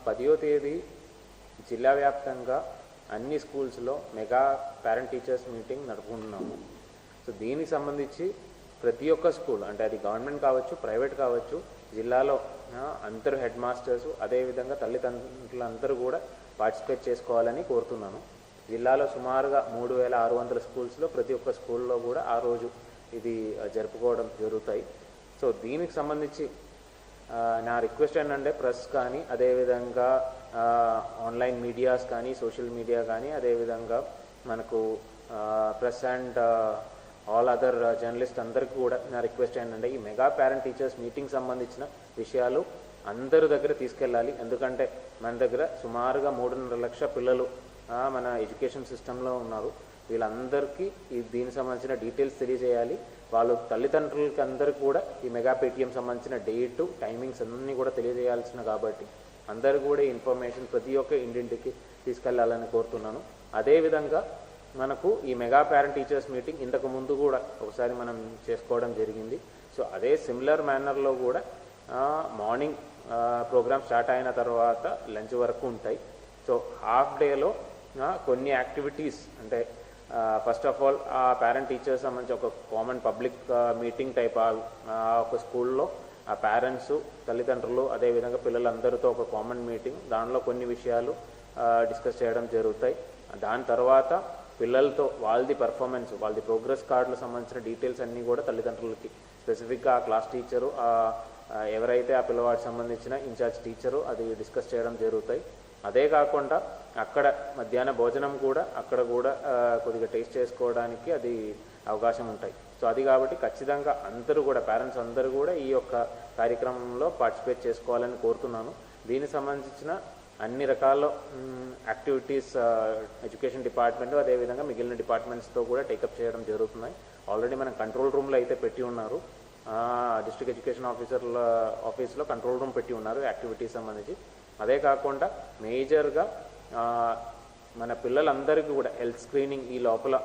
10వ తేదీ జిల్లా వ్యాప్తంగా అన్ని స్కూల్స్లో మెగా పేరెంట్ టీచర్స్ మీటింగ్ నడుపుకుంటున్నాము. సో దీనికి సంబంధించి ప్రతి ఒక్క స్కూల్, అంటే అది గవర్నమెంట్ కావచ్చు, ప్రైవేట్ కావచ్చు, జిల్లాలో అందరూ హెడ్ మాస్టర్స్, అదేవిధంగా తల్లిదండ్రులందరూ కూడా పార్టిసిపేట్ చేసుకోవాలని కోరుతున్నాను. జిల్లాలో సుమారుగా 3600 స్కూల్స్లో ప్రతి ఒక్క స్కూల్లో కూడా ఆ రోజు ఇది జరుపుకోవడం జరుగుతాయి. సో దీనికి సంబంధించి నా రిక్వెస్ట్ ఏంటంటే ప్రెస్ కానీ, అదేవిధంగా ఆన్లైన్ మీడియాస్ కానీ, సోషల్ మీడియా కానీ, అదేవిధంగా మనకు press and all other journalist అందరికీ కూడా నా రిక్వెస్ట్ ఏంటంటే ఈ మెగా పేరెంట్ టీచర్స్ మీటింగ్ సంబంధించిన విషయాలు అందరి దగ్గర తీసుకెళ్ళాలి. ఎందుకంటే మన దగ్గర సుమారుగా 3.5 లక్షల పిల్లలు మన ఎడ్యుకేషన్ సిస్టంలో ఉన్నారు. వీళ్ళందరికీ దీనికి సంబంధించిన డీటెయిల్స్ తెలియజేయాలి. వాళ్ళు తల్లిదండ్రులకి అందరికీ కూడా ఈ మెగా పేటీఎం సంబంధించిన డేటు, టైమింగ్స్ అన్నీ కూడా తెలియజేయాల్సిన కాబట్టి అందరూ కూడా ఈ ఇన్ఫర్మేషన్ ప్రతి ఒక్క ఇంటింటికి తీసుకెళ్లాలని కోరుతున్నాను. అదేవిధంగా మనకు ఈ మెగా పేరెంట్ టీచర్స్ మీటింగ్ ఇంతకు ముందు కూడా ఒకసారి మనం చేసుకోవడం జరిగింది. సో అదే సిమిలర్ మేనర్లో కూడా మార్నింగ్ ప్రోగ్రామ్ స్టార్ట్ అయిన తర్వాత లంచ్ వరకు ఉంటాయి. సో హాఫ్ డేలో కొన్ని యాక్టివిటీస్, అంటే ఫస్ట్ ఆఫ్ ఆల్ ఆ పేరెంట్ టీచర్స్ సంబంధించి ఒక కామన్ పబ్లిక్ మీటింగ్ టైప్ ఒక స్కూల్లో ఆ పేరెంట్స్, తల్లిదండ్రులు, అదేవిధంగా పిల్లలందరితో ఒక కామన్ మీటింగ్, దానిలో కొన్ని విషయాలు డిస్కస్ చేయడం జరుగుతాయి. దాని తర్వాత పిల్లలతో వాళ్ళది పర్ఫార్మెన్స్, వాళ్ళది ప్రోగ్రెస్ కార్డులకు సంబంధించిన డీటెయిల్స్ అన్నీ కూడా తల్లిదండ్రులకి స్పెసిఫిక్గా ఆ క్లాస్ టీచరు, ఎవరైతే ఆ పిల్లవాడికి సంబంధించిన ఇన్ఛార్జ్ టీచరు అది డిస్కస్ చేయడం జరుగుతాయి. అదే కాకుండా అక్కడ మధ్యాహ్న భోజనం కూడా అక్కడ కూడా కొద్దిగా టేస్ట్ చేసుకోవడానికి అది అవకాశం ఉంటాయి. సో అది కాబట్టి ఖచ్చితంగా అందరూ కూడా పేరెంట్స్ అందరూ కూడా ఈ యొక్క కార్యక్రమంలో పార్టిసిపేట్ చేసుకోవాలని కోరుతున్నాను. దీనికి సంబంధించిన అన్ని రకాల యాక్టివిటీస్ ఎడ్యుకేషన్ డిపార్ట్మెంట్, అదేవిధంగా మిగిలిన డిపార్ట్మెంట్స్తో కూడా టేకప్ చేయడం జరుగుతున్నాయి. ఆల్రెడీ మనం కంట్రోల్ రూమ్లో అయితే పెట్టి ఉన్నారు. డిస్ట్రిక్ట్ ఎడ్యుకేషన్ ఆఫీస్లో కంట్రోల్ రూమ్ పెట్టి ఉన్నారు యాక్టివిటీస్ సంబంధించి. అదే కాకుండా మేజర్గా మన పిల్లలందరికీ కూడా హెల్త్ స్క్రీనింగ్ ఈ లోపల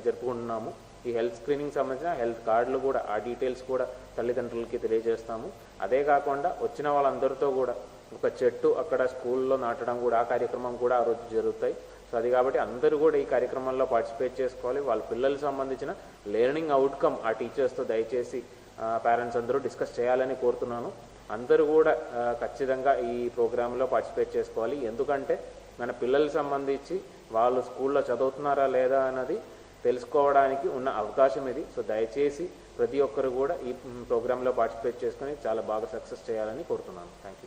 జరుపుకుంటున్నాము. ఈ హెల్త్ స్క్రీనింగ్ సంబంధించిన హెల్త్ కార్డులు కూడా ఆ డీటెయిల్స్ కూడా తల్లిదండ్రులకి తెలియజేస్తాము. అదే కాకుండా వచ్చిన వాళ్ళందరితో కూడా ఒక చెట్టు అక్కడ స్కూల్లో నాటడం కూడా, ఆ కార్యక్రమం కూడా ఆ రోజు జరుగుతాయి. సో అది కాబట్టి అందరూ కూడా ఈ కార్యక్రమంలో పార్టిసిపేట్ చేసుకోవాలి. వాళ్ళ పిల్లలకు సంబంధించిన లెర్నింగ్ అవుట్కమ్ ఆ టీచర్స్తో దయచేసి పేరెంట్స్ అందరూ డిస్కస్ చేయాలని కోరుతున్నాను. అందరూ కూడా ఖచ్చితంగా ఈ ప్రోగ్రాంలో పార్టిసిపేట్ చేసుకోవాలి. ఎందుకంటే మన పిల్లలకు సంబంధించి వాళ్ళు స్కూల్లో చదువుతున్నారా లేదా అన్నది తెలుసుకోవడానికి ఉన్న అవకాశం ఇది. సో దయచేసి ప్రతి ఒక్కరు కూడా ఈ ప్రోగ్రాంలో పార్టిసిపేట్ చేసుకొని చాలా బాగా సక్సెస్ చేయాలని కోరుతున్నాను. Thank you.